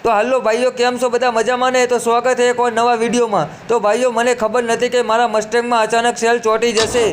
તો હાલો ભાઈઓ, કેમ છો બધા? મજામાં ને? તો સ્વાગત છે એક નવા વિડીયોમાં। તો ભાઈઓ, મને ખબર નથી કે મારા મસ્ટેંગમાં અચાનક સેલ ચોંટી જશે,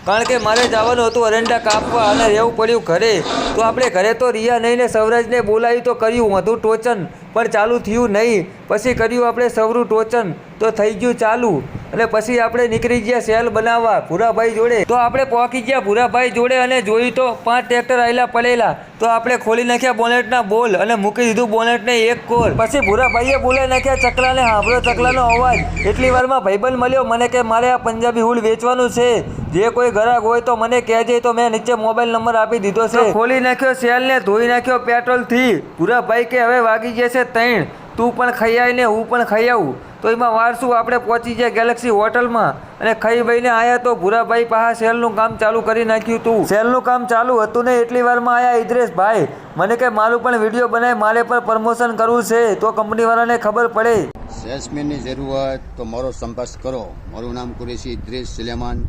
કારણ કે મારે જવાનું હતું એરંડા કાપવા અને રહેવું પડ્યું ઘરે। તો આપણે ઘરે તો રિયા નહીં ને સવરાજને બોલાવી તો કર્યું વધુ ટોચન, પણ ચાલુ થયું નહીં। પછી કર્યું આપણે સવરું ટોચન તો થઈ ગયું ચાલુ, અને પછી આપણે નીકળી ગયા સેલ બનાવવા ભૂરાભાઈ જોડે। તો આપણે પહોંચી ગયા ભૂરાભાઈ જોડે અને જોયું તો 5 ટ્રેક્ટર આવેલા પડેલા। તો આપણે ખોલી નાખ્યા બોનેટના બોલ અને મૂકી દીધું બોનેટને એક કોર। પછી ભૂરાભાઈએ બોલાવી નાખ્યા ચકલાને, સાંભળો ચકલાનો અવાજ। એટલી વારમાં ભાઈબંધ મળ્યો મને કે મારે આ પંજાબી હુલ વેચવાનું છે, જે કોઈ ગ્રાહક હોય તો મને કહેજે। તો મેં નીચે મોબાઈલ નંબર આપી દીધો છે। ખોલી નાખ્યો સેલને, ધોઈ નાખ્યો પેટ્રોલથી। ભૂરાભાઈ કે હવે વાગી જશે 3, તું પણ ખાઈ આય ને હું પણ ખાઈ આવું। તો એમાં વારસું આપણે પહોંચી ગયા ગેલેક્સી હોટલમાં અને ખાઈ બહીને આવ્યા। તો ભૂરાભાઈ પાસે સેલનું કામ ચાલુ કરી નાખ્યું હતું। સેલનું કામ ચાલુ હતું ને એટલી વારમાં આવ્યા ઇદ્રેશભાઈ, મને કે મારું પણ વિડીયો બનાવી, મારે પણ પ્રમોશન કરવું છે, તો કંપનીવાળાને ખબર પડે। સેલ્સમેનની જરૂર હોય તો મારો સંપર્ક કરો। મારું નામ કુરેશી ઇદ્રીસ સુલેમાન,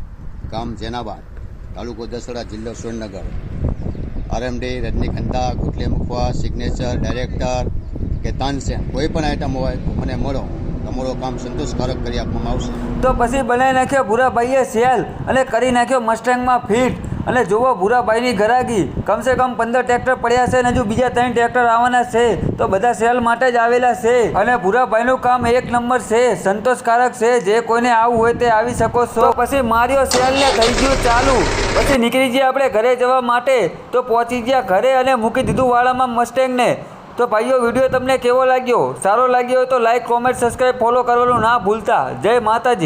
ગામ જૈનાબાદ, તાલુકો દસડા, જિલ્લો સુરેન્દ્રનગર। આરએમડી, રજનીકાંતા, ગુટલી મુખવા, સિગ્નેચર, ડાયરેક્ટર કે તાનસેન, કોઈ પણ આઈટમ હોય તો મને મળો, તમારું કામ સંતોષકારક કરી આપવામાં આવશે। તો પછી બનાવી નાખ્યો ભૂરાભાઈએ સેલ અને કરી નાખ્યો મસ્ટેંગમાં ફિટ। અને જુઓ ભૂરાભાઈની ગરાગી, કમસે કમ 15 ટ્રેક્ટર પડ્યા છે અને હજુ બીજા 3 ટ્રેક્ટર આવવાના છે। તો બધા સેલ માટે જ આવેલા છે અને ભૂરાભાઈનું કામ એક નંબર છે, સંતોષકારક છે, જે કોઈને આવવું હોય તે આવી શકો છો। તો પછી માર્યો સેલ ને થઈ ગયું ચાલુ। પછી નીકળી ગયા આપણે ઘરે જવા માટે। તો પહોંચી ગયા ઘરે અને મૂકી દીધું વાળામાં મસ્ટેંગને। તો ભાઈઓ, વિડીયો તમને કેવો લાગ્યો? સારો લાગ્યો હોય તો લાઈક, કોમેન્ટ, સબસ્ક્રાઈબ, ફોલો કરવાનું ના ભૂલતા। જય માતાજી।